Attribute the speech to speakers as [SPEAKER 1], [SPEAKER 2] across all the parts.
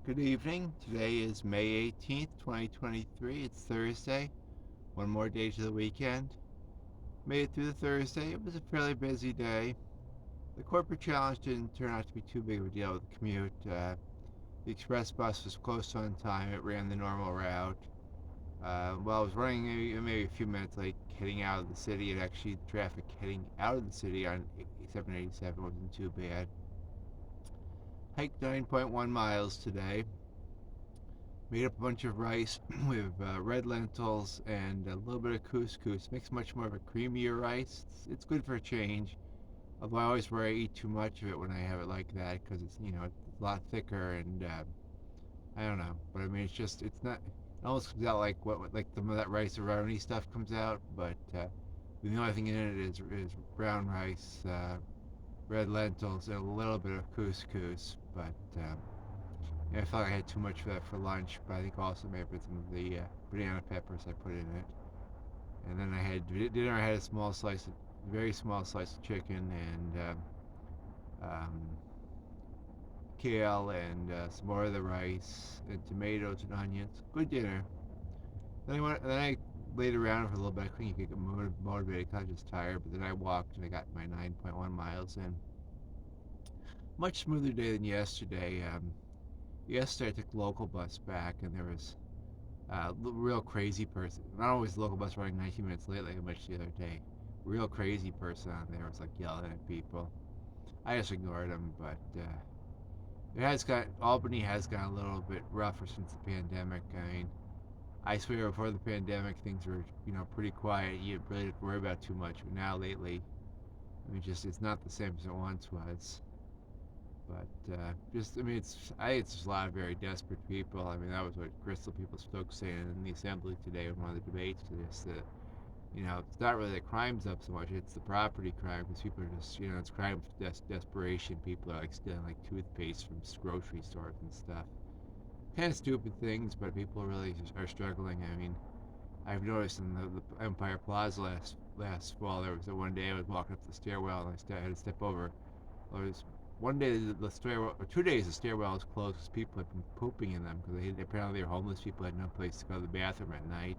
[SPEAKER 1] Good evening. Today is May 18th, 2023. It's Thursday. One more day to the weekend. Made it through the Thursday. It was a fairly busy day. The corporate challenge didn't turn out to be too big of a deal with the commute. The express bus was close on time. It ran the normal route. Well, I was running maybe a few minutes late heading out of the city, and actually the traffic heading out of the city on 787 wasn't too bad. Hiked 9.1 miles today. Made up a bunch of rice with red lentils and a little bit of couscous. Makes much more of a creamier rice. It's good for a change. Although I always worry I eat too much of it when I have it like that because it's a lot thicker and I don't know. But I mean it's not. It almost comes out like what like some of that rice aroni stuff comes out. But the only thing in it is brown rice, red lentils, and a little bit of couscous. But yeah, I felt like I had too much of that for lunch, but I think also maybe some of the banana peppers I put in it. And then I had dinner. I had a very small slice of chicken and um, kale and some more of the rice and tomatoes and onions. Good dinner. Then I laid around for a little bit. I couldn't get motivated because I was just tired. But then I walked and I got my 9.1 miles in. Much smoother day than yesterday. Yesterday I took the local bus back and there was real crazy person. Not always the local bus running 19 minutes late like I mentioned the other day. Real crazy person on there was like yelling at people. I just ignored him, but Albany has gotten a little bit rougher since the pandemic. I mean, I swear before the pandemic things were pretty quiet. You really didn't worry about too much. But now lately, I mean, just it's not the same as it once was. But just, I mean, I think it's just a lot of very desperate people. I mean, that was what Bristol people spoke saying in the assembly today in one of the debates. Just that, it's not really the crime's up so much; it's the property crime because people are just, it's crime of desperation. People are like stealing like toothpaste from grocery stores and stuff. Kind of stupid things, but people really just are struggling. I mean, I've noticed in the Empire Plaza last fall there was the one day I was walking up the stairwell and I had to step over. There was one day the stairwell, or 2 days the stairwell was closed because people had been pooping in them because apparently they're homeless people had no place to go to the bathroom at night.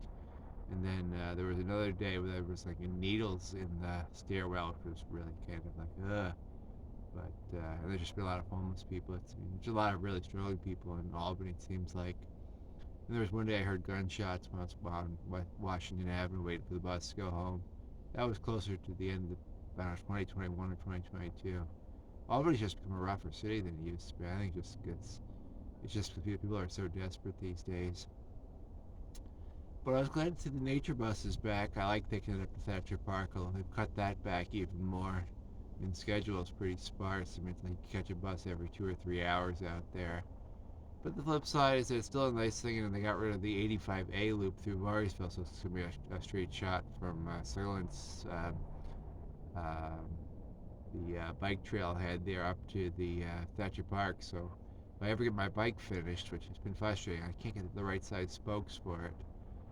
[SPEAKER 1] And then there was another day where there was like needles in the stairwell, which was really kind of like ugh. But and there's just been a lot of homeless people. There's a lot of really struggling people in Albany. It seems like. And there was one day I heard gunshots when I was on Washington Avenue waiting for the bus to go home. That was closer to the end of I don't know, 2021 or 2022. Albany's just become a rougher city than it used to be. I think it's just because people are so desperate these days. But I was glad to see the nature buses back. I like taking it up to Thatcher Park. They've cut that back even more. I mean, the schedule is pretty sparse. I mean, it's like you catch a bus every 2 or 3 hours out there. But the flip side is that it's still a nice thing, and they got rid of the 85A loop through Murraysville, so it's going to be a straight shot from Sirland's the bike trail head there up to the Thatcher Park. So if I ever get my bike finished, which has been frustrating, I can't get the right size spokes for it.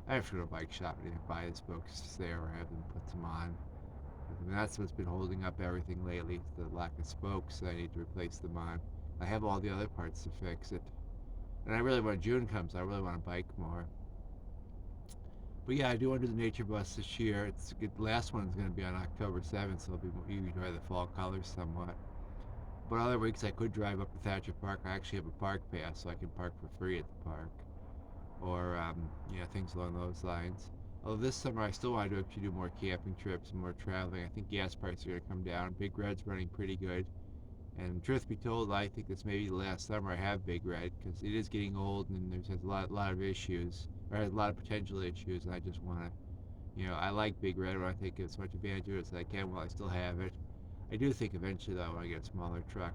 [SPEAKER 1] I have to go to a bike shop and buy the spokes there or have them put them on. I mean, that's what's been holding up everything lately, is the lack of spokes. So I need to replace them on. I have all the other parts to fix it. And I really, when June comes, I really want to bike more. But yeah, I do want to do the nature bus this year. The last one's going to be on October 7th, so you enjoy the fall colors somewhat. But other weeks I could drive up to Thatcher Park. I actually have a park pass, so I can park for free at the park. Or, things along those lines. Although this summer I still want to actually do more camping trips and more traveling. I think gas prices are going to come down. Big Red's running pretty good. And truth be told, I think this may be the last summer I have Big Red because it is getting old and has a lot of issues, or has a lot of potential issues. And I just want to, I like Big Red. I want to take as much advantage of it as I can while I still have it. I do think eventually though I want to get a smaller truck,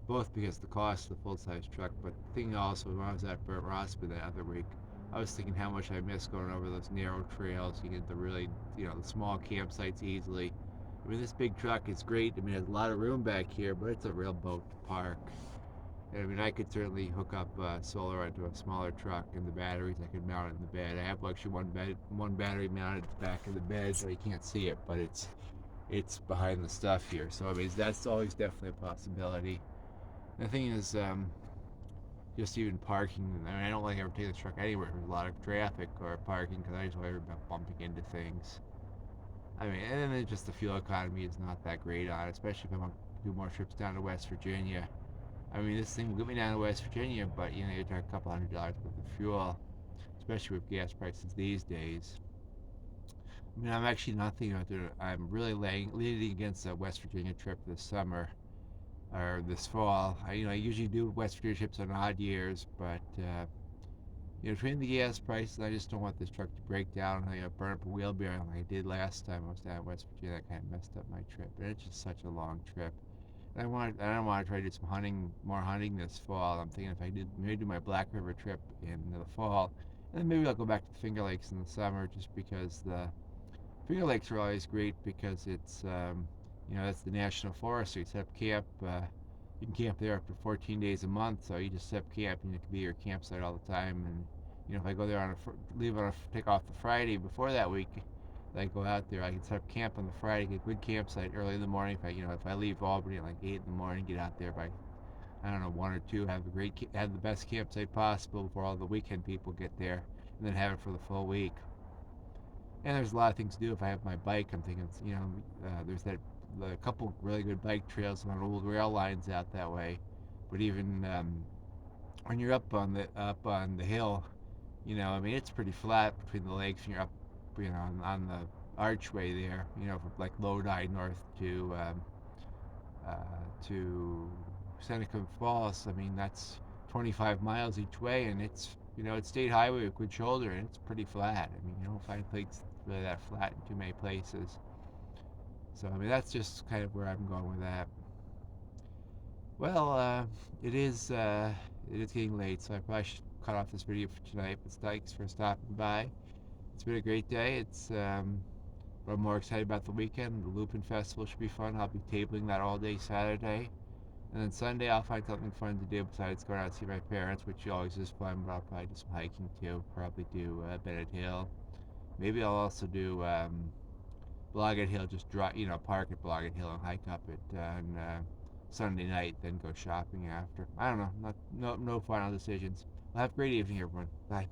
[SPEAKER 1] both because of the cost of the full-size truck, but the thing also when I was at Burnt Rossman that other week, I was thinking how much I miss going over those narrow trails. You get the really, the small campsites easily. I mean, this big truck is great. I mean, it has a lot of room back here, but it's a real boat to park. And I mean, I could certainly hook up solar onto a smaller truck, and the batteries I could mount it in the bed. I have actually one battery mounted at the back of the bed, so you can't see it, but it's behind the stuff here. So I mean, that's always definitely a possibility. The thing is, just even parking. I mean, I don't like ever take the truck anywhere there's a lot of traffic or parking because I just worry about bumping into things. I mean, and then just the fuel economy is not that great on it, especially if I want to do more trips down to West Virginia. I mean, this thing will get me down to West Virginia, but you're talking a couple $100 worth of fuel, especially with gas prices these days. I mean, I'm actually not thinking about doing it. I'm really leaning against a West Virginia trip this summer or this fall. I usually do West Virginia trips on odd years, but between the gas prices, I just don't want this truck to break down and burn up a wheel bearing like I did last time I was down in West Virginia. That kind of messed up my trip, and it's just such a long trip. And I don't want to try to do some hunting, more hunting this fall. I'm thinking if I did maybe do my Black River trip in the fall, and then maybe I'll go back to the Finger Lakes in the summer, just because the Finger Lakes are always great because that's the national forest. So you set up camp. You can camp there up to 14 days a month. So you just set up camp and it can be your campsite all the time. And if I go there take off the Friday before that week, I go out there. I can set up camp on the Friday, get a good campsite early in the morning. If I leave Albany at like 8 in the morning, get out there by I don't know 1 or 2, have the best campsite possible before all the weekend people get there, and then have it for the full week. And there's a lot of things to do if I have my bike. I'm thinking, there's a couple really good bike trails on old rail lines out that way. But even when you're up on the hill, I mean, it's pretty flat between the lakes, and you're up, on the archway there, from like Lodi north uh, to Seneca Falls. I mean, that's 25 miles each way, and it's state highway with good shoulder, and it's pretty flat. I mean, you don't find things really that flat in too many places. So, I mean, that's just kind of where I'm going with that. Well, it is getting late, so I probably should cut off this video for tonight. But thanks for stopping by. It's been a great day. But I'm more excited about the weekend. The Lupin Festival should be fun. I'll be tabling that all day Saturday. And then Sunday, I'll find something fun to do besides going out to see my parents, which always is fun, but I'll probably do some hiking too. Probably do Bennett Hill. Maybe I'll also do Blogget Hill, just park at Blogget Hill and hike up it on Sunday night, then go shopping after. I don't know. No final decisions. Well, have a great evening, everyone. Bye.